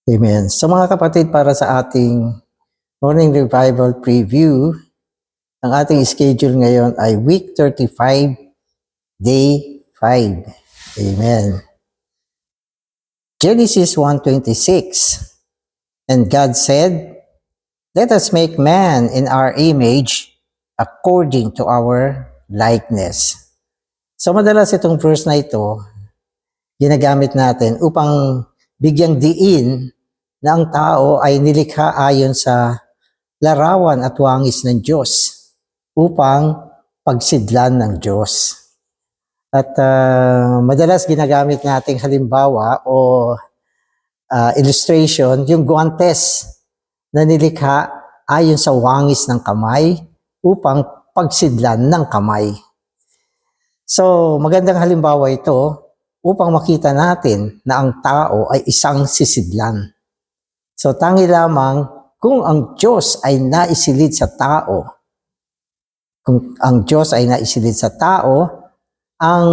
Amen. So mga kapatid, para sa ating morning revival preview, ang ating schedule ngayon ay week 35, day 5. Amen. Genesis 1:26. And God said, "Let us make man in our image according to our likeness." So madalas itong verse na ito, ginagamit natin upang bigyang diin na ang tao ay nilikha ayon sa larawan at wangis ng Diyos upang pagsidlan ng Diyos. At madalas ginagamit nating halimbawa o illustration, yung guantes na nilikha ayon sa wangis ng kamay upang pagsidlan ng kamay. So, magandang halimbawa ito upang makita natin na ang tao ay isang sisidlan. So, tangi lamang kung ang Diyos ay naisilid sa tao, ang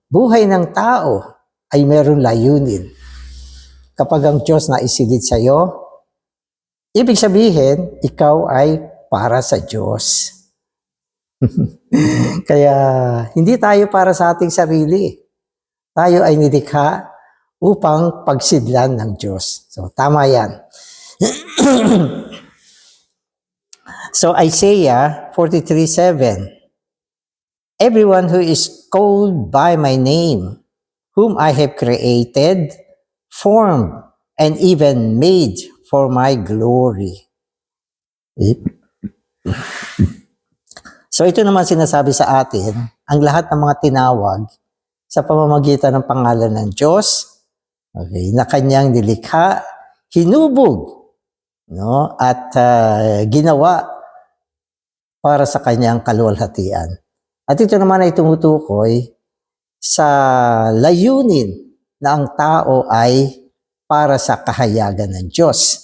buhay ng tao ay meron layunin. Kapag ang Diyos naisilid sa iyo, ibig sabihin, ikaw ay para sa Diyos. Kaya, hindi tayo para sa ating sarili. Tayo ay nilikha upang pagsidlan ng Diyos. So, tama yan. So, Isaiah 43:7. Everyone who is called by my name, whom I have created, formed, and even made for my glory. So ito naman sinasabi sa atin, ang lahat ng mga tinawag sa pamamagitan ng pangalan ng Diyos, okay, na kanyang nilikha, hinubog, no, at ginawa para sa kanyang kaluwalhatian. At ito naman ay tumutukoy sa layunin na ang tao ay para sa kahayagan ng Diyos.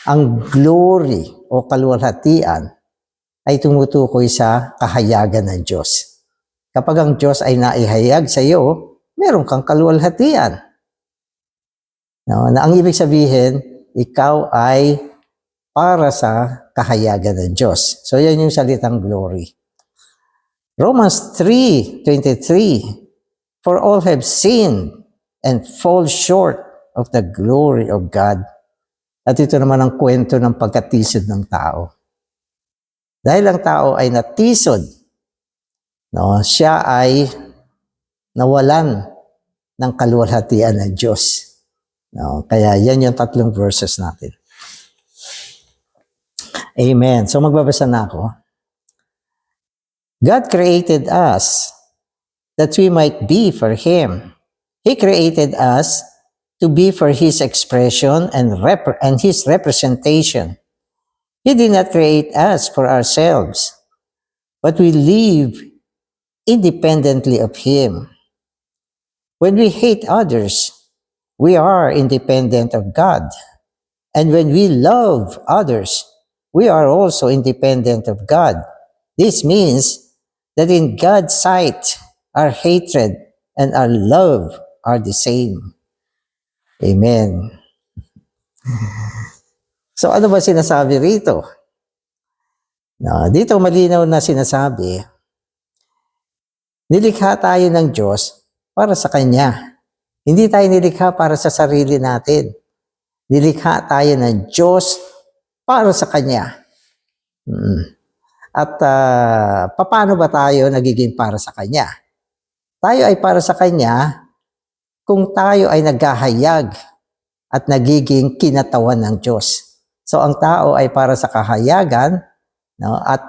Ang glory o kaluwalhatian ay tumutukoy sa kahayagan ng Diyos. Kapag ang Diyos ay naihayag sa iyo, meron kang kaluwalhatian. No, na ang ibig sabihin, ikaw ay para sa kahayagan ng Diyos. So yan yung salitang glory. Romans 3:23, "For all have sinned and fall short of the glory of God." At ito naman ang kwento ng pagkatisod ng tao. Dahil ang tao ay natisod, no, siya ay nawalan ng kaluwalhatian ng Diyos. No, kaya yan yung tatlong verses natin. Amen. So magbabasa na ako. God created us that we might be for Him. He created us to be for His expression and His representation. He did not create us for ourselves, but we live independently of Him. When we hate others, we are independent of God. And when we love others, we are also independent of God. This means that in God's sight, our hatred and our love are the same. Amen. So ano ba sinasabi rito? Dito malinaw na sinasabi, nilikha tayo ng Diyos para sa Kanya. Hindi tayo nilikha para sa sarili natin. Nilikha tayo ng Diyos para sa Kanya. At paano ba tayo nagiging para sa Kanya? Tayo ay para sa Kanya kung tayo ay naghahayag at nagiging kinatawan ng Diyos. So ang tao ay para sa kahayagan, no, at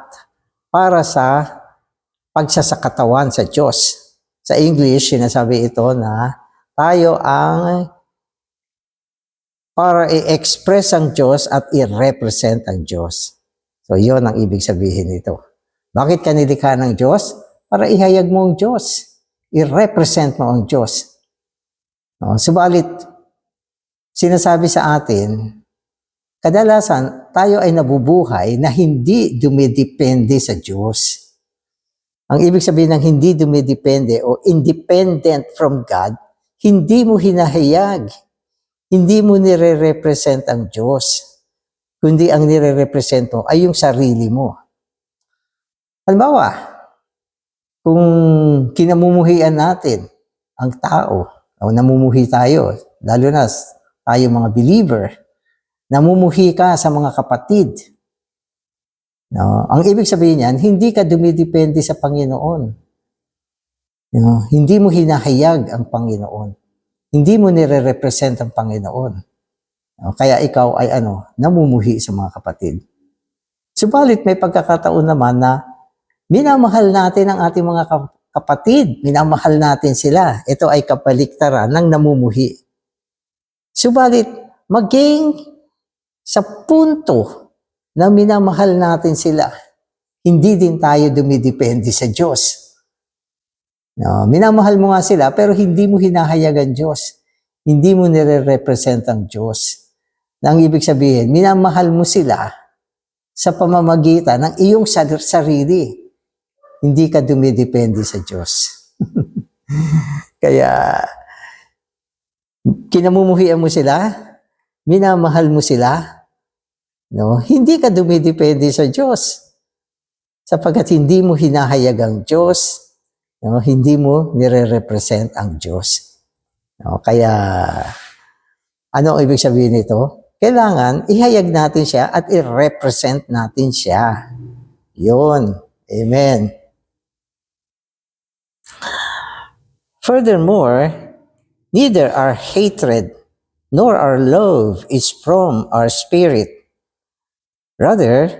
para sa pagsasakatawan sa Diyos. Sa English, sinasabi ito na tayo ang para i-express ang Diyos at i-represent ang Diyos. So, yun ang ibig sabihin nito. Bakit ka nilikha ng Diyos? Para ihayag mo ang Diyos. I-represent mo ang Diyos. No? Subalit, sinasabi sa atin, kadalasan, tayo ay nabubuhay na hindi dumidepende sa Diyos. Ang ibig sabihin ng hindi dumidepende o independent from God, hindi mo hinahayag, hindi mo nire-represent ang Diyos, kundi ang nire-represent mo ay yung sarili mo. Halimbawa, kung kinamumuhian natin ang tao, o namumuhi tayo, lalo na tayo mga believer, namumuhi ka sa mga kapatid. No? Ang ibig sabihin niyan, hindi ka dumidepende sa Panginoon. No? Hindi mo hinahayag ang Panginoon. Hindi mo nire-represent ang Panginoon. No? Kaya ikaw ay namumuhi sa mga kapatid. Subalit may pagkakataon naman na minamahal natin ang ating mga kapatid. Minamahal natin sila. Ito ay kabaliktaran ng namumuhi. Subalit, maging sa punto na minamahal natin sila, hindi din tayo dumidepende sa Diyos. No, minamahal mo nga sila, pero hindi mo hinahayag ang Diyos. Hindi mo nire-represent ang Diyos. Ang ibig sabihin, minamahal mo sila sa pamamagitan ng iyong sarili. Hindi ka dumidepende sa Diyos. Kaya, kinamumuhian mo sila, minamahal mo sila, no? Hindi ka dumidepende sa Diyos. Sapagkat hindi mo hinahayag ang Diyos, no? Hindi mo nire-represent ang Diyos. No? Kaya, ano ang ibig sabihin nito? Kailangan ihayag natin siya at i-represent natin siya. Yun. Amen. Furthermore, neither our hatred nor our love is from our spirit. Rather,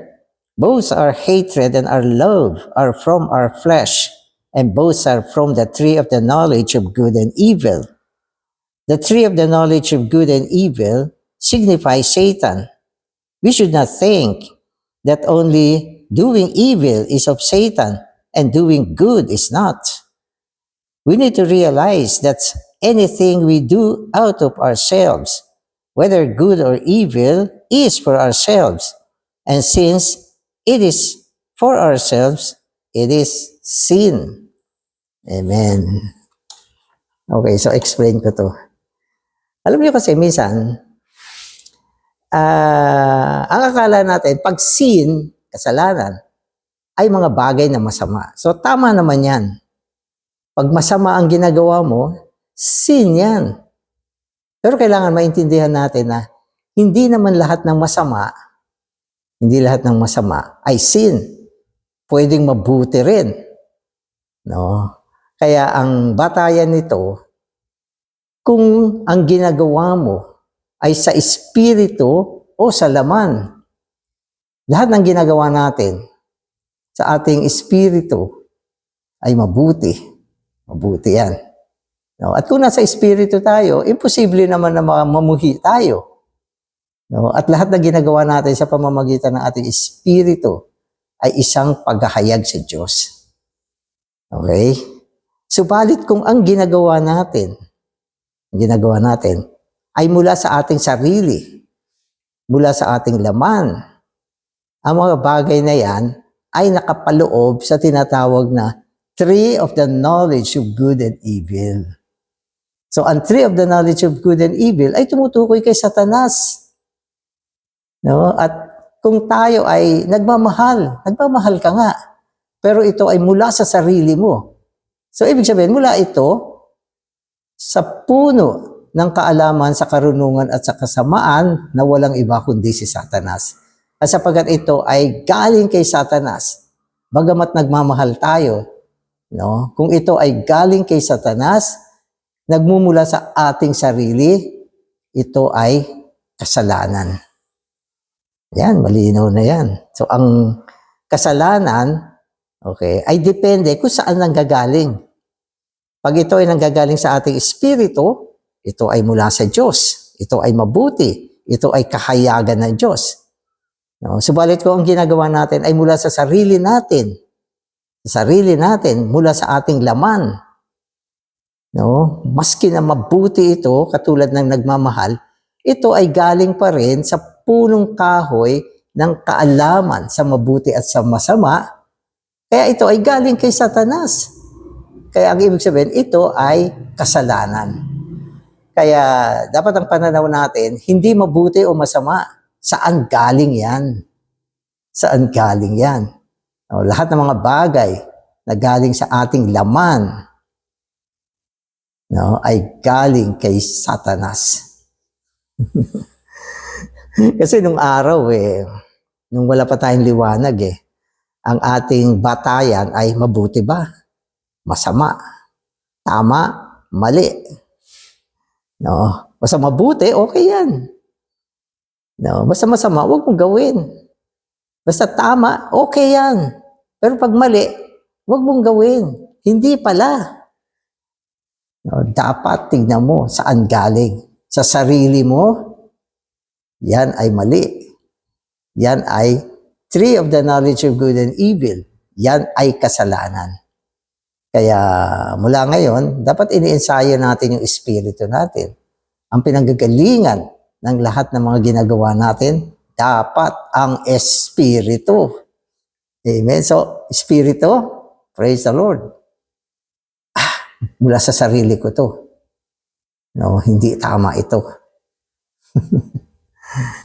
both our hatred and our love are from our flesh, and both are from the tree of the knowledge of good and evil. The tree of the knowledge of good and evil signifies Satan. We should not think that only doing evil is of Satan and doing good is not. We need to realize that anything we do out of ourselves, whether good or evil, is for ourselves. And since it is for ourselves, it is sin. Amen. Okay, so explain ko to. Alam niyo kasi minsan, ang akala natin, pag sin, kasalanan, ay mga bagay na masama. So tama naman yan. Pag masama ang ginagawa mo, sin yan. Pero kailangan maintindihan natin na hindi naman lahat ng masama, ay sin. Pwedeng mabuti rin. No? Kaya ang batayan nito, kung ang ginagawa mo ay sa espiritu o sa laman. Lahat ng ginagawa natin sa ating espiritu ay mabuti. Mabuti yan. No? At kung nasa espiritu tayo, imposible naman na mamuhi tayo. No? At lahat ng ginagawa natin sa pamamagitan ng ating espiritu ay isang paghahayag sa Diyos. Okay? Subalit kung ang ginagawa natin ay mula sa ating sarili, mula sa ating laman, ang mga bagay na yan ay nakapaloob sa tinatawag na tree of the knowledge of good and evil. So, ang tree of the knowledge of good and evil ay tumutukoy kay Satanas. No? At kung tayo ay nagmamahal ka nga, pero ito ay mula sa sarili mo. So, ibig sabihin, mula ito sa puno ng kaalaman sa karunungan at sa kasamaan na walang iba kundi si Satanas. At sapagkat ito ay galing kay Satanas, bagamat nagmamahal tayo, no? Kung ito ay galing kay Satanas, nagmumula sa ating sarili, ito ay kasalanan. Yan, malinaw na yan. So, ang kasalanan, okay, ay depende kung saan nanggagaling. Pag ito ay nanggagaling sa ating espiritu, ito ay mula sa Diyos. Ito ay mabuti. Ito ay kahayagan ng Diyos. No? Subalit kung ang ginagawa natin ay mula sa sarili natin, mula sa ating laman, no? Maski na mabuti ito, katulad ng nagmamahal, ito ay galing pa rin sa punong kahoy ng kaalaman sa mabuti at sa masama. Kaya ito ay galing kay Satanas. Kaya ang ibig sabihin, ito ay kasalanan. Kaya dapat ang pananaw natin, hindi mabuti o masama. Saan galing yan? Saan galing yan? O, lahat ng mga bagay na galing sa ating laman, no, ay galing kay Satanas. Kasi nung araw nung wala pa tayong liwanag ang ating batayan ay mabuti ba? Masama? Tama? Mali? No? Basta mabuti, okay yan. No? Basta masama, huwag mong gawin. Basta tama, okay yan. Pero pag mali, huwag mong gawin. Hindi pala. No? Dapat tignan mo saan galing. Sa sarili mo, yan ay mali. Yan ay tree of the knowledge of good and evil. Yan ay kasalanan. Kaya mula ngayon, dapat iniensayo natin yung espiritu natin. Ang pinanggagalingan ng lahat ng mga ginagawa natin, dapat ang espiritu. Amen? So, espiritu, praise the Lord. Mula sa sarili ko to. No, hindi tama ito.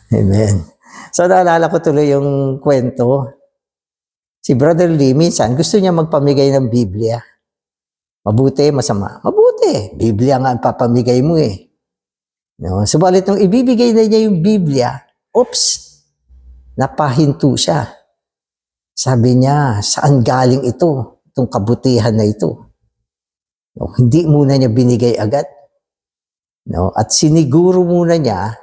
Amen. So, naalala ko tuloy yung kwento. Si Brother Lee, minsan, gusto niya magpamigay ng Biblia. Mabuti, masama. Mabuti. Biblia nga ang papamigay mo No? Subalit nung ibibigay na niya yung Biblia, oops, napahinto siya. Sabi niya, saan galing ito? Itong kabutihan na ito. No? Hindi muna niya binigay agad. No? At siniguro muna niya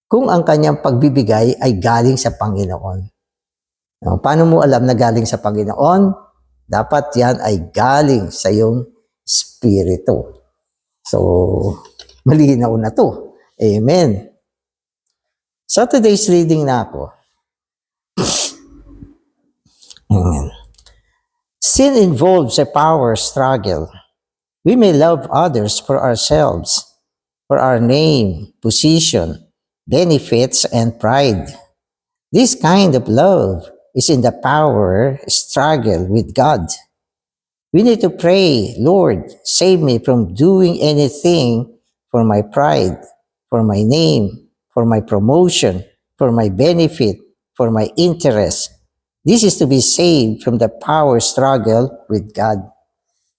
kung ang kanyang pagbibigay ay galing sa Panginoon. No? Paano mo alam na galing sa Panginoon? Dapat yan ay galing sa iyong spirito. So, malinaw na to. Amen. So, today's reading na ako. Amen. Sin involves a power struggle. We may love others for ourselves, for our name, position, benefits, and pride. This kind of love is in the power struggle with God. We need to pray, Lord, save me from doing anything for my pride, for my name, for my promotion, for my benefit, for my interest. This is to be saved from the power struggle with God.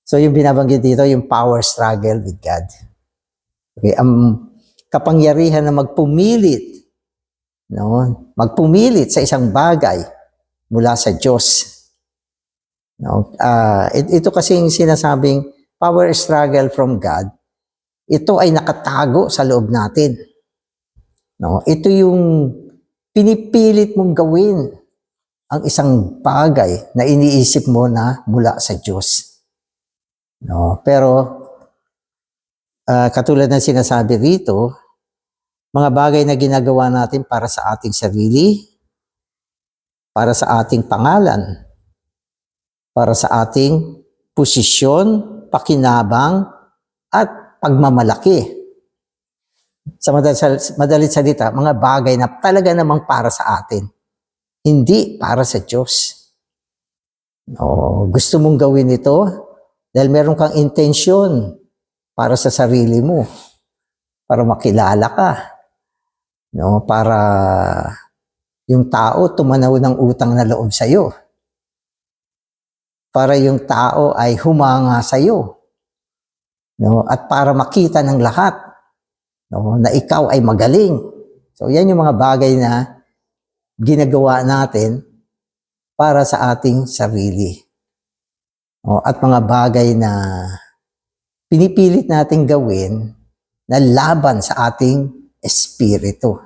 So yung binabanggit dito, yung power struggle with God. Okay, ang kapangyarihan na magpumilit, no? Magpumilit sa isang bagay mula sa Diyos. No? Ito kasi yung sinasabing power struggle from God, ito ay nakatago sa loob natin. No? Ito yung pinipilit mong gawin ang isang bagay na iniisip mo na mula sa Diyos. No? Pero katulad ng sinasabi rito, mga bagay na ginagawa natin para sa ating sarili, para sa ating pangalan, para sa ating posisyon, pakinabang, at pagmamalaki. Sa madalit salita, mga bagay na talaga namang para sa atin, hindi para sa Diyos. No, gusto mong gawin ito dahil meron kang intensyon para sa sarili mo, para makilala ka, no, para yung tao tumanaw ng utang na loob sa iyo, para yung tao ay humanga sa iyo, no, at para makita ng lahat, no, na ikaw ay magaling. So yan yung mga bagay na ginagawa natin para sa ating sarili, no, at mga bagay na pinipilit nating gawin na laban sa ating espiritu.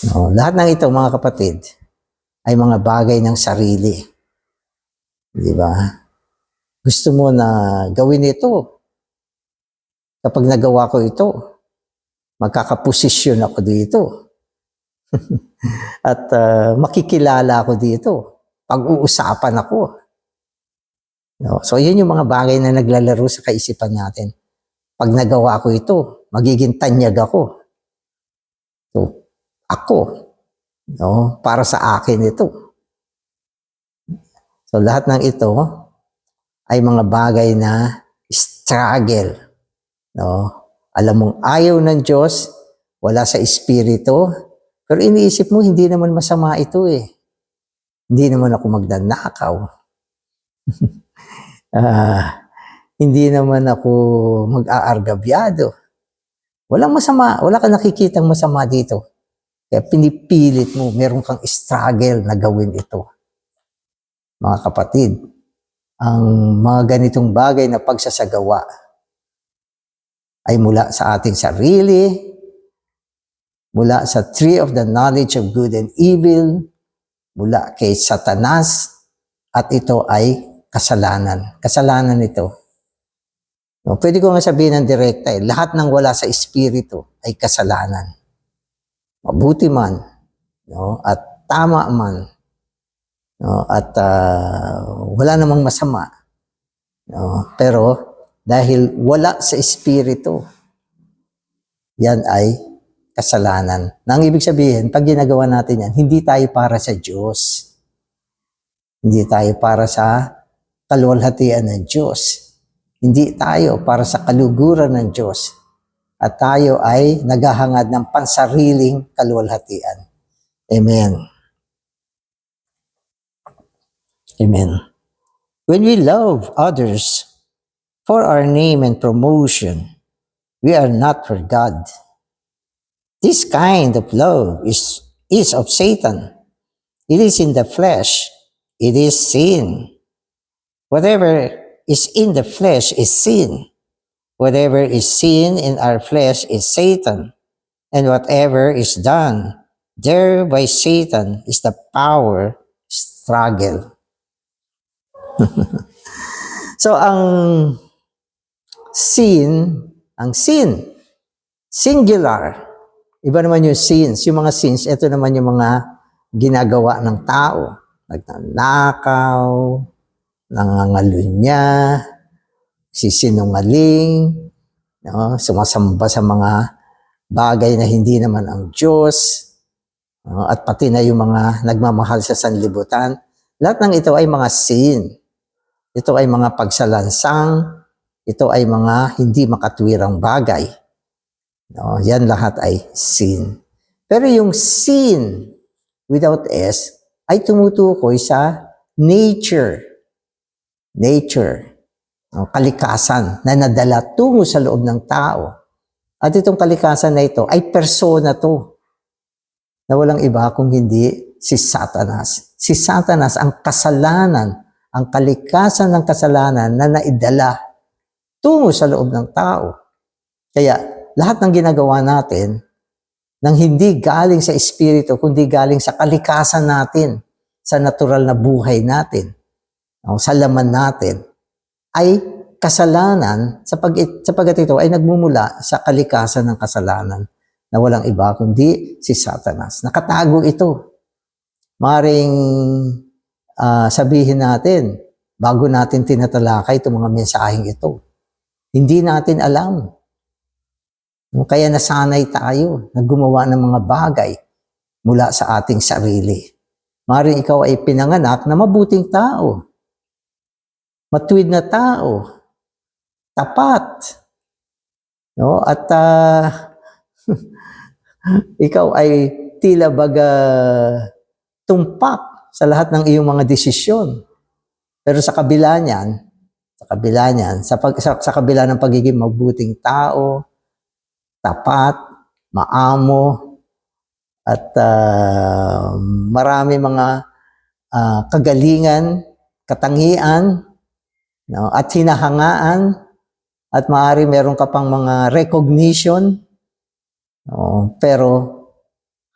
No, lahat ng ito, mga kapatid, ay mga bagay ng sarili. Di ba? Gusto mo na gawin ito. Kapag nagawa ko ito, magkakaposisyon ako dito. At makikilala ako dito. Pag-uusapan ako. No? So, yun yung mga bagay na naglalaro sa kaisipan natin. Pag nagawa ko ito, magiging tanyag ako. So, ako, no? Para sa akin ito. So, lahat ng ito ay mga bagay na struggle No? Alam mong ayaw ng Diyos, wala sa espiritu, pero iniisip mo, hindi naman masama ito eh. Hindi naman ako magnanakaw. Hindi naman ako mag-aargabyado. Walang masama, wala kang nakikitang masama dito. Kaya pinipilit mo, meron kang struggle na gawin ito. Mga kapatid, ang mga ganitong bagay na pagsasagawa ay mula sa ating sarili, mula sa tree of the knowledge of good and evil, mula kay Satanas, at ito ay kasalanan. Kasalanan ito. No, pwede ko nga sabihin ng direkta, lahat ng wala sa espiritu ay kasalanan. Mabuti man, no, at tama man, no, at wala namang masama. No, pero dahil wala sa espiritu, yan ay kasalanan. Nang ibig sabihin, pag ginagawa natin yan, hindi tayo para sa Diyos. Hindi tayo para sa kaluwalhatian ng Diyos. Hindi tayo para sa kaluguran ng Diyos. At tayo ay naghahangad ng pansariling kaluwalhatian. Amen. Amen. When we love others for our name and promotion, we are not for God. This kind of love is of Satan. It is in the flesh. It is sin. Whatever is in the flesh is sin. Whatever is sin in our flesh is Satan. And whatever is done there by Satan is the power struggle. So ang sin, singular. Iba naman yung sins. Yung mga sins, ito naman yung mga ginagawa ng tao. Nagnanakaw, nangangalunya, sisinungaling, no? Sumasamba sa mga bagay na hindi naman ang Diyos, no? At pati na yung mga nagmamahal sa sanlibutan. Lahat ng ito ay mga sin. Ito ay mga pagsalansang, ito ay mga hindi makatwirang bagay. No, yan lahat ay sin. Pero yung sin without S ay tumutukoy sa nature. Nature. No, kalikasan na nadala tungo sa loob ng tao. At itong kalikasan na ito ay persona to. Na walang iba kung hindi si Satanas. Si Satanas ang kasalanan, ang kalikasan ng kasalanan na naidala tungo sa loob ng tao. Kaya lahat ng ginagawa natin nang hindi galing sa espiritu, kundi galing sa kalikasan natin, sa natural na buhay natin, sa laman natin, ay kasalanan sapagat ito ay nagmumula sa kalikasan ng kasalanan na walang iba kundi si Satanas. Nakatago ito. Maring sabihin natin, bago natin tinatalakay itong mga mensaheng ito, hindi natin alam. Kaya nasanay tayo na gumawa ng mga bagay mula sa ating sarili. Maring ikaw ay pinanganak na mabuting tao, matuwid na tao, tapat. No? At ikaw ay tila baga tumpak sa lahat ng iyong mga desisyon. Pero sa kabila niyan, sa kabila ng pagiging mabuting tao, tapat, maamo, at marami mga kagalingan, katangian, no, at hinahangaan, at maaari meron ka pang mga recognition, no, pero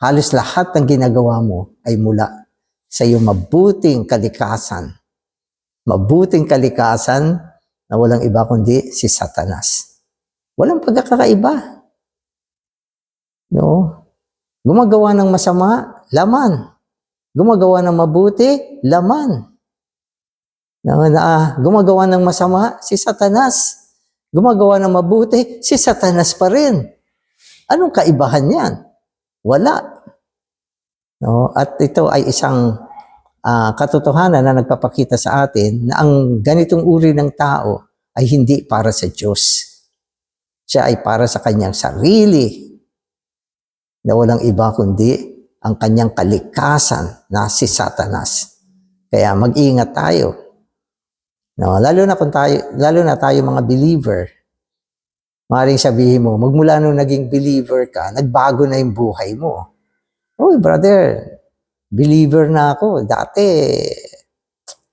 halos lahat ng ginagawa mo ay mula sa iyong mabuting kalikasan. Mabuting kalikasan na walang iba kundi si Satanas. Walang pagkakaiba. No? Gumagawa ng masama, laman. Gumagawa ng mabuti, laman. Gumagawa ng masama, si Satanas. Gumagawa ng mabuti, si Satanas pa rin. Anong kaibahan yan? Wala. No? At ito ay isang katotohanan na nagpapakita sa atin na ang ganitong uri ng tao ay hindi para sa Diyos. Siya ay para sa kanyang sarili na walang iba kundi ang kanyang kalikasan na si Satanas. Kaya mag-ingat tayo. No, lalo na tayo mga believer. Maaaring sabihin mo, magmula nung naging believer ka, nagbago na yung buhay mo. Oy, brother, believer na ako. Dati,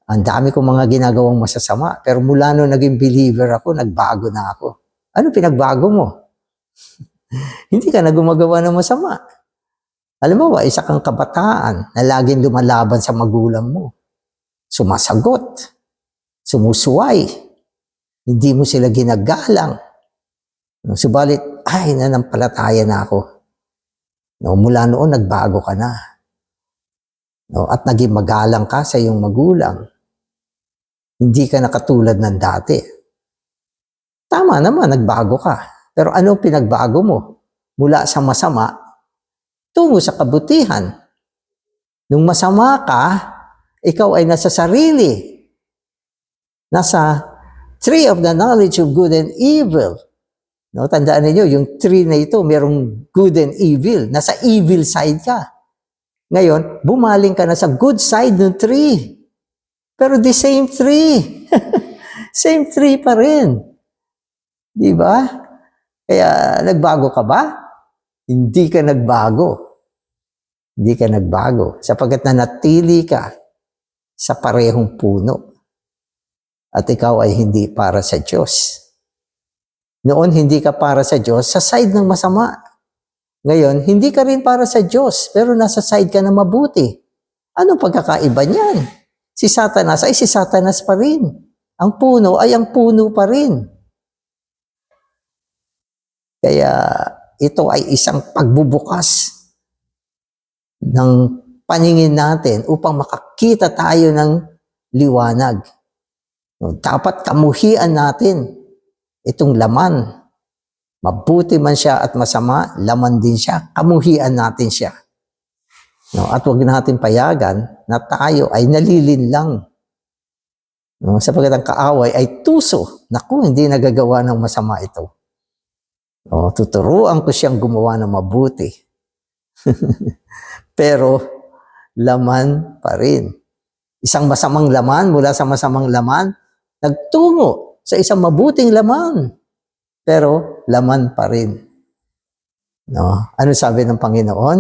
ang dami kong mga ginagawang masasama. Pero mula nung naging believer ako, nagbago na ako. Ano pinagbago mo? Hindi ka na gumagawa ng masama. Alam mo ba, isa kang kabataan na laging lumalaban sa magulang mo. Sumasagot. Sumusuway. Hindi mo sila ginagalang. Subalit, ay, nanampalataya na ako. No, mula noon, nagbago ka na. No, at naging magalang ka sa iyong magulang. Hindi ka na katulad ng dati. Tama naman, nagbago ka. Pero ano pinagbago mo? Mula sa masama, tungo sa kabutihan. Nung masama ka, ikaw ay nasa sarili. Nasa tree of the knowledge of good and evil. No, tandaan niyo, yung tree na ito, merong good and evil. Nasa evil side ka. Ngayon, bumaling ka na sa good side ng tree. Pero the same tree. Same tree pa rin. Di ba? Kaya, nagbago ka ba? Hindi ka nagbago. Hindi ka nagbago. Sapagkat nanatili ka sa parehong puno. At ikaw ay hindi para sa Diyos. Noon, hindi ka para sa Diyos sa side ng masama. Ngayon, hindi ka rin para sa Diyos, pero nasa side ka na mabuti. Ano pagkakaiba niyan? Si Satanas ay si Satanas pa rin. Ang puno ay ang puno pa rin. Kaya ito ay isang pagbubukas ng paningin natin upang makakita tayo ng liwanag. Dapat kamuhian natin itong laman. Mabuti man siya at masama, laman din siya. Kamuhian natin siya. No, at huwag natin payagan na tayo ay nalilinlang. No, sapagkat ang kaaway ay tuso. Naku, hindi nagagawa ng masama ito. No, tuturuan ko siyang gumawa ng mabuti. Pero laman pa rin. Isang masamang laman mula sa masamang laman, nagtungo sa isang mabuting laman. Pero laman pa rin. No? Ano sabi ng Panginoon?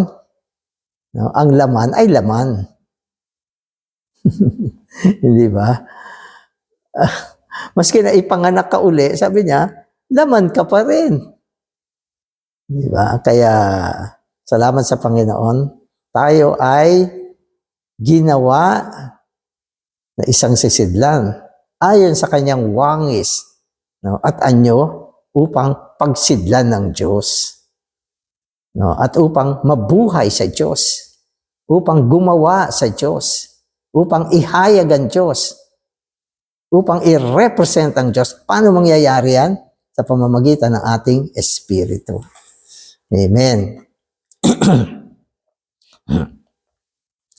No? Ang laman ay laman. Hindi ba? Maski na ipanganak ka uli, sabi niya, laman ka pa rin. Hindi ba? Kaya, salamat sa Panginoon. Tayo ay ginawa na isang sisidlan ayon sa kanyang wangis, no? At anyo upang pagsidlan ng Diyos. No? At upang mabuhay sa Diyos. Upang gumawa sa Diyos. Upang ihayag ang Diyos. Upang i-represent ang Diyos. Paano mangyayari yan? Sa pamamagitan ng ating Espiritu. Amen.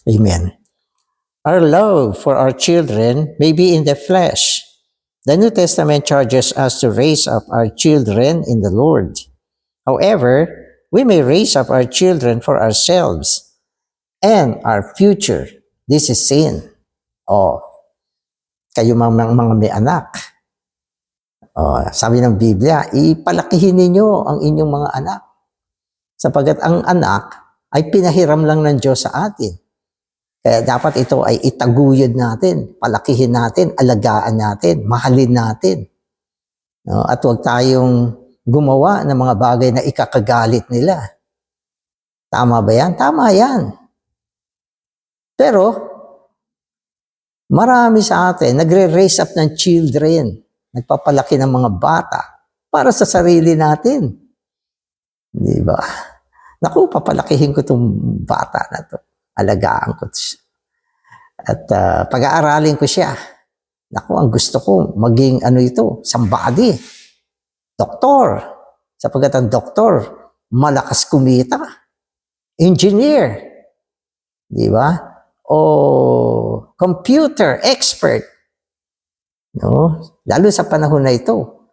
Amen. Our love for our children may be in the flesh. The New Testament charges us to raise up our children in the Lord. However, we may raise up our children for ourselves and our future. This is sin. Oh, kayo mga may anak. Oh, sabi ng Biblia, ipalakihin ninyo ang inyong mga anak. Sapagkat ang anak ay pinahiram lang ng Diyos sa atin. Kaya dapat ito ay itaguyod natin, palakihin natin, alagaan natin, mahalin natin. No? At huwag tayong gumawa ng mga bagay na ikakagalit nila. Tama ba yan? Tama yan. Pero, marami sa atin nagre-raise up ng children, nagpapalaki ng mga bata para sa sarili natin. Di ba? Naku, papalakihin ko itong bata na to. Alagaan ko siya. At pag-aaralin ko siya. Naku, ang gusto ko, maging somebody. Doktor. Sapagkat ang doktor, malakas kumita. Engineer. Di ba? O computer expert. No? Lalo sa panahon na ito.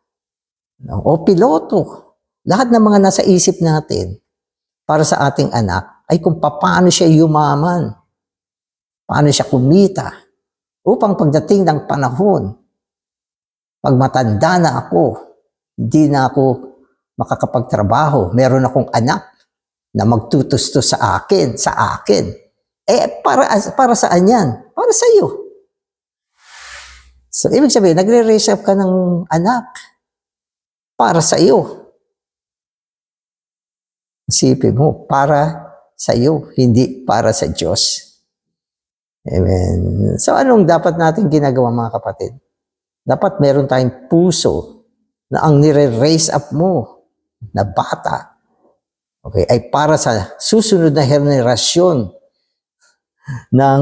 no? O piloto. Lahat ng mga nasa isip natin para sa ating anak ay kung paano siya yumaman, paano siya kumita, upang pagdating ng panahon, pag matanda na ako, hindi na ako makakapagtrabaho, meron akong anak na magtutustos sa akin. Para saan yan? Para sa iyo. So, ibig sabihin, nagre-raise up ka ng anak para sa iyo. Isipin mo, para sa iyo, hindi para sa Diyos. Amen. So, anong dapat natin ginagawa, mga kapatid? Dapat meron tayong puso na ang nire-raise up mo na bata, okay, ay para sa susunod na henerasyon ng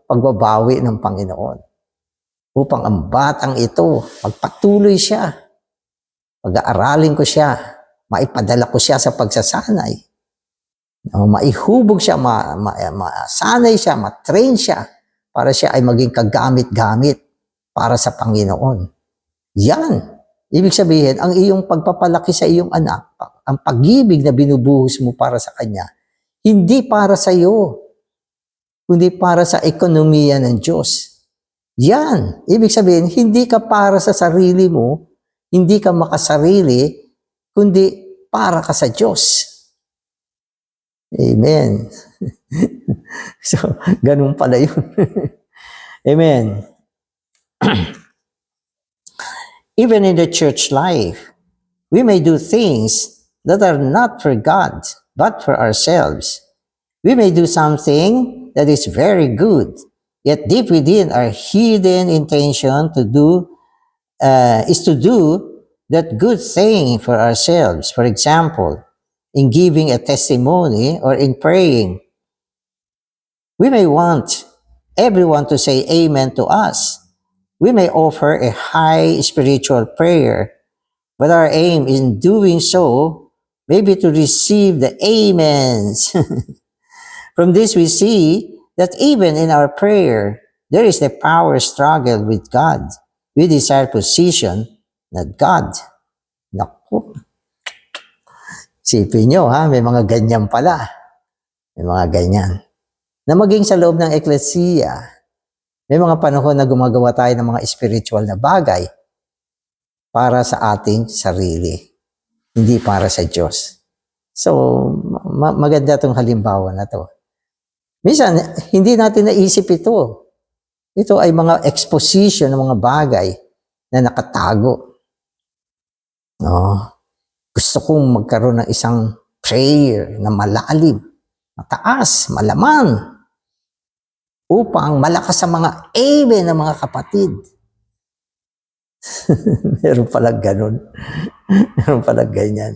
pagbabawi ng Panginoon. Upang ang batang ito, magpatuloy siya, pag-aaralin ko siya, maipadala ko siya sa pagsasanay, maihubog siya, masanay siya, matrain siya, para siya ay maging kagamit-gamit para sa Panginoon. Yan. Ibig sabihin, ang iyong pagpapalaki sa iyong anak, ang pag-ibig na binubuhos mo para sa kanya, hindi para sa iyo, kundi para sa ekonomiya ng Diyos. Yan. Ibig sabihin, hindi ka para sa sarili mo, hindi ka makasarili, kundi para ka sa Diyos. Amen. So, ganun pala yun. Amen. Even in the church life, we may do things that are not for God, but for ourselves. We may do something that is very good, yet deep within our hidden intention is to do that good thing for ourselves. For example, in giving a testimony or in praying, we may want everyone to say amen to us. We may offer a high spiritual prayer, but our aim in doing so may be to receive the amens. From this we see that even in our prayer, there is the power struggle with God. We desire position, not God. Naku. Sipin nyo, may mga ganyan pala. May mga ganyan. Na maging sa loob ng eklesiya, may mga panahon na gumagawa tayo ng mga spiritual na bagay para sa ating sarili, hindi para sa Diyos. So, maganda itong halimbawa na to. Minsan, hindi natin naisip ito. Ito ay mga exposition ng mga bagay na nakatago. No? Gusto kong magkaroon ng isang prayer na malalim, mataas, malaman, upang malakas sa mga amen ng mga kapatid. Meron palang ganun. Meron palang ganyan.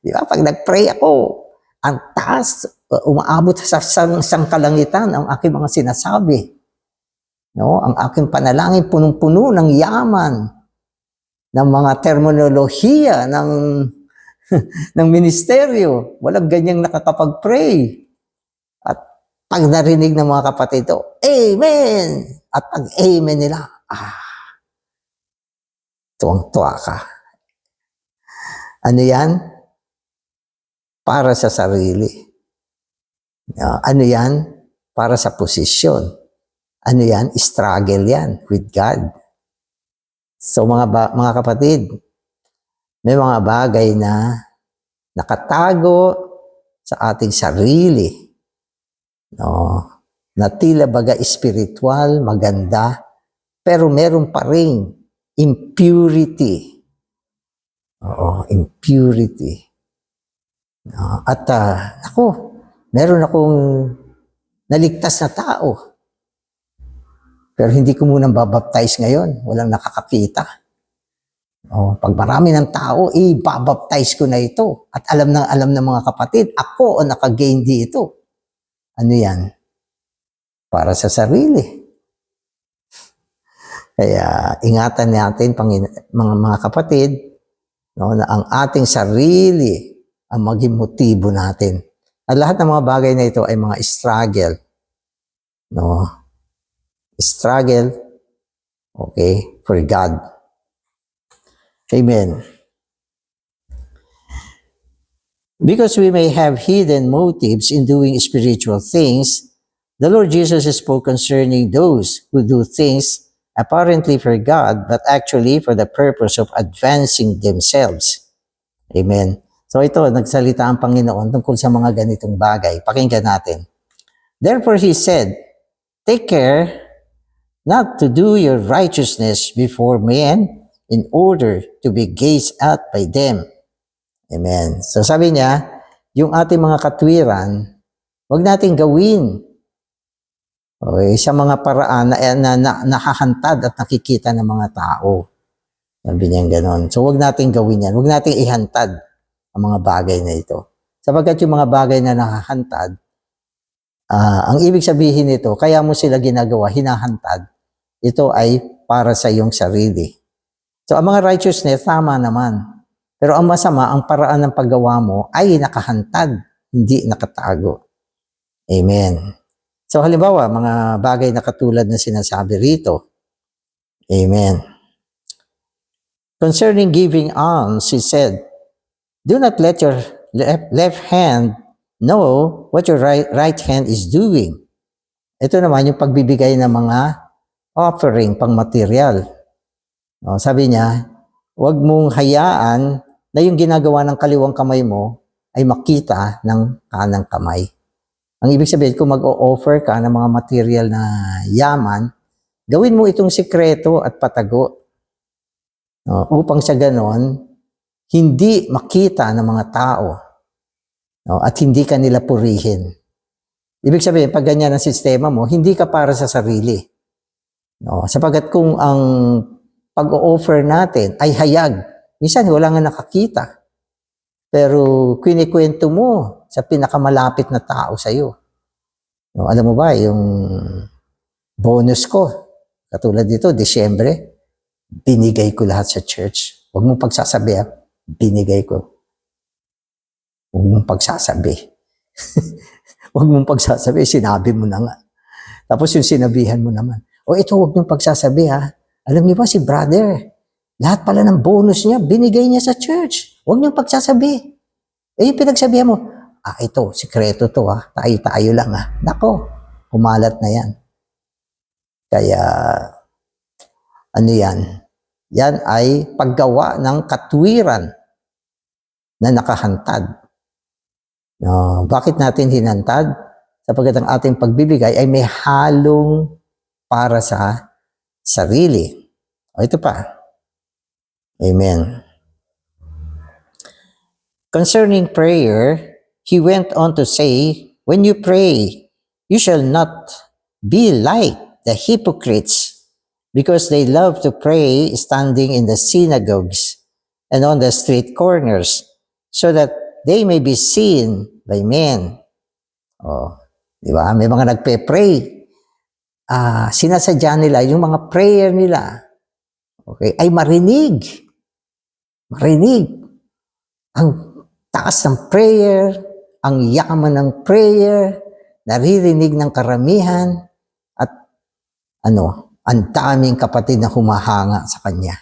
Di ba? Pag nag-pray ako, ang taas, umaabot sa sangkalangitan ang aking mga sinasabi. No? Ang aking panalangin, punong-puno ng yaman, ng mga terminolohiya, ng ministeryo. Walang ganyang nakakapag-pray. At pag narinig ng mga kapatid ito, amen! At pag amen nila, tuwang-tuwa ka. Ano yan? Para sa sarili. Ano yan? Para sa posisyon. Ano yan? Struggle yan with God. So mga kapatid, may mga bagay na nakatago sa ating sarili. No, na tila baga spiritual, maganda, pero meron pa ring impurity. Oo, impurity. No, at meron akong naligtas na tao. Pero hindi ko munang babaptize ngayon. Walang nakakakita. Pag marami ng tao, babaptize ko na ito. At alam ng mga kapatid, ako ang nakagain dito. Ano yan? Para sa sarili. Kaya ingatan natin, mga kapatid, no, na ang ating sarili ang maging motibo natin. At lahat ng mga bagay na ito ay mga struggle. No? Struggle, okay, for God. Amen. Because we may have hidden motives in doing spiritual things, the Lord Jesus spoke concerning those who do things apparently for God, but actually for the purpose of advancing themselves. Amen. So ito, nagsalita ang Panginoon tungkol sa mga ganitong bagay. Pakinggan natin. Therefore he said, take care not to do your righteousness before men in order to be gazed at by them. Amen. So sabi niya, yung ating mga katwiran, wag nating gawin sa mga paraan na nakahantad at nakikita ng mga tao. Sabi niya gano'n. So wag nating gawin yan. Wag nating ihantad ang mga bagay na ito. Sapagkat yung mga bagay na nakahantad, ang ibig sabihin nito, kaya mo sila ginagawa, hinahantad, ito ay para sa iyong sarili. So ang mga righteousness, tama naman. Pero ang masama, ang paraan ng paggawa mo ay nakahantad, hindi nakatago. Amen. So halimbawa, mga bagay na katulad na sinasabi rito. Amen. Concerning giving alms, he said, do not let your left hand know what your right hand is doing. Ito naman yung pagbibigay ng mga offering, pang material. Sabi niya, huwag mong hayaan na yung ginagawa ng kaliwang kamay mo ay makita ng kanang kamay. Ang ibig sabihin, kung mag-o-offer ka ng mga material na yaman, gawin mo itong sikreto at patago. Upang sa ganon, hindi makita ng mga tao at hindi ka nila purihin. Ibig sabihin, pag ganyan ang sistema mo, hindi ka para sa sarili. Sapagkat kung ang pag-o-offer natin ay hayag, minsan wala nga nakakita. Pero kwento mo sa pinakamalapit na tao sa iyo. Alam mo ba, yung bonus ko, katulad dito, Disyembre, binigay ko lahat sa church. Huwag mong pagsasabi, binigay ko. Huwag mong pagsasabi. Huwag mong pagsasabi, sinabi mo na nga. Tapos yung sinabihan mo naman, ito huwag mong pagsasabi ha. Alam niyo ba si brother, lahat pala ng bonus niya, binigay niya sa church. Huwag niyong pagsasabi. Yung pinagsabihan mo, ito, sikreto to ha. Tayo lang ha. Nako, humalat na yan. Kaya, ano yan? Yan ay paggawa ng katwiran na nakahantad. Bakit natin hinantad? Sapagkat ang ating pagbibigay ay may halong para sa sarili. Ito pa. Amen. Concerning prayer, he went on to say, when you pray, you shall not be like the hypocrites, because they love to pray standing in the synagogues and on the street corners, so that they may be seen by men. Di ba? May mga nagpe-pray. Sinasadya nila, yung mga prayer nila, ay marinig. Ang taas ng prayer, ang yaman ng prayer, naririnig ng karamihan, at ang daming kapatid na humahanga sa kanya.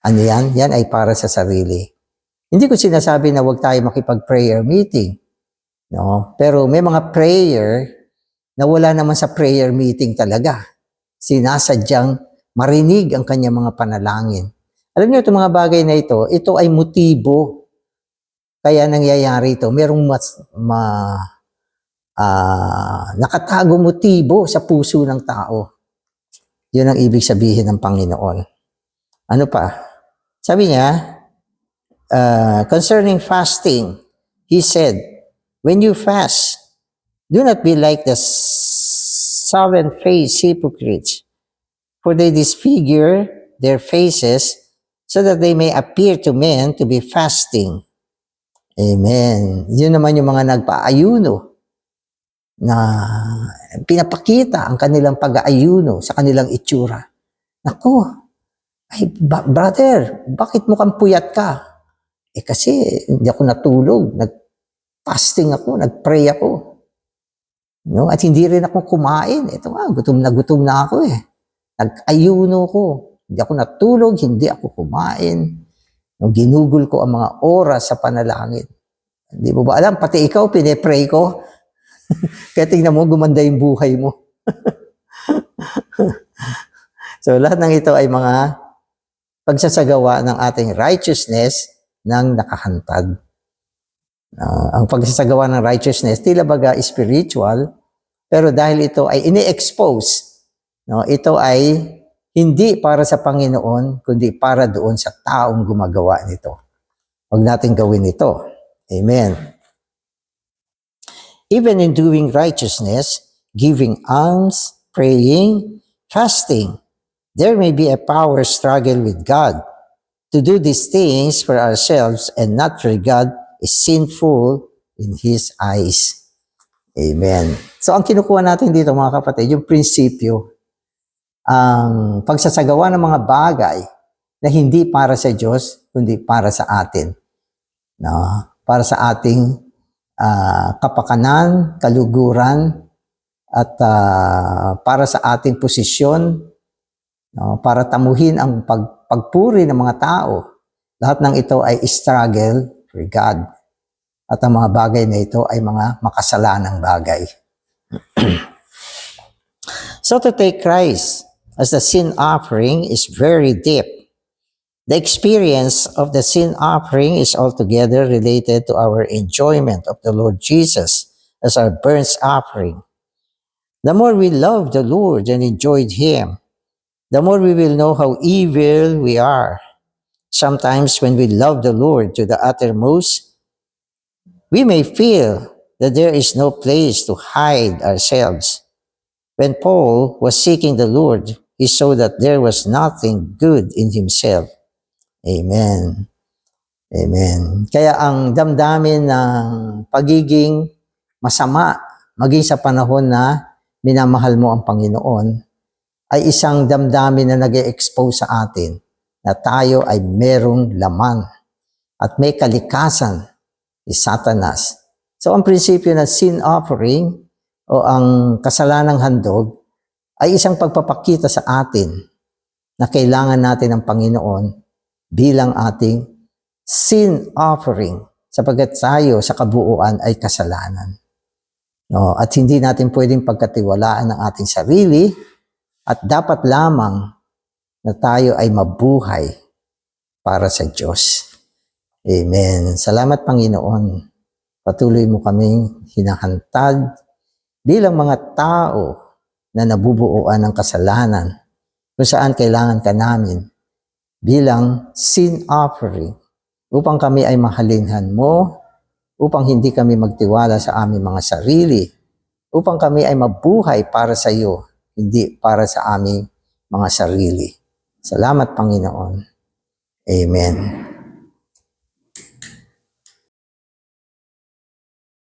Ano yan? Yan ay para sa sarili. Hindi ko sinasabi na huwag tayo makipag-prayer meeting. Pero may mga prayer na wala naman sa prayer meeting talaga. Sinasadyang marinig ang kanyang mga panalangin. Alam niyo, itong mga bagay na ito ay motibo. Kaya nangyayari ito. Merong nakatago motibo sa puso ng tao. Yun ang ibig sabihin ng Panginoon. Ano pa? Sabi niya, concerning fasting, he said, when you fast, do not be like the seven-faced hypocrites, for they disfigure their faces so that they may appear to men to be fasting. Amen. Yun naman yung mga nagpa-ayuno na pinapakita ang kanilang pag-aayuno sa kanilang itsura. Naku, brother, bakit mukhang puyat ka? Kasi hindi ako natulog, nag-fasting ako, nag-pray ako. At hindi rin ako kumain. Ito nga, gutom na ako eh. Nag-ayuno ko. Hindi ako natulog, hindi ako kumain. Ginugol ko ang mga oras sa panalangin. Hindi mo ba alam, pati ikaw, pinepray ko. Kaya tingnan mo, gumanda yung buhay mo. So lahat ng ito ay mga pagsasagawa ng ating righteousness ng nakahantad. Ang pagsasagawa ng righteousness, tila baga spiritual, pero dahil ito ay ini-expose, no, ito ay hindi para sa Panginoon, kundi para doon sa taong gumagawa nito. Huwag natin gawin ito. Amen. Even in doing righteousness, giving alms, praying, fasting, there may be a power struggle with God. To do these things for ourselves and not for God is sinful in His eyes. Amen. So ang kinukuha natin dito mga kapatid, yung prinsipyo, ang pagsasagawa ng mga bagay na hindi para sa Diyos, kundi para sa atin. No? Para sa ating kapakanan, kaluguran, at para sa ating posisyon, no? Para tamuhin ang pagpuri ng mga tao. Lahat ng ito ay struggle for God. At ang mga bagay na ito ay mga makasalanang bagay. So to take Christ as the sin offering is very deep. The experience of the sin offering is altogether related to our enjoyment of the Lord Jesus as our burnt offering. The more we love the Lord and enjoyed Him, the more we will know how evil we are. Sometimes when we love the Lord to the uttermost, we may feel that there is no place to hide ourselves. When Paul was seeking the Lord, he saw that there was nothing good in himself. Amen. Amen. Kaya ang damdamin ng pagiging masama, maging sa panahon na minamahal mo ang Panginoon, ay isang damdamin na nag-e-expose sa atin na tayo ay merong laman at may kalikasan ni Satanas. So ang prinsipyo ng sin offering o ang kasalanang handog ay isang pagpapakita sa atin na kailangan natin ng Panginoon bilang ating sin offering sapagkat tayo sa kabuuan ay kasalanan. No, at hindi natin pwedeng pagkatiwalaan ng ating sarili at dapat lamang na tayo ay mabuhay para sa Diyos. Amen. Salamat Panginoon. Patuloy mo kaming hinahantad bilang mga tao na nabubuuan ng kasalanan kung saan kailangan ka namin bilang sin offering upang kami ay mahalinhan mo, upang hindi kami magtiwala sa aming mga sarili, upang kami ay mabuhay para sa iyo, hindi para sa aming mga sarili. Salamat Panginoon. Amen.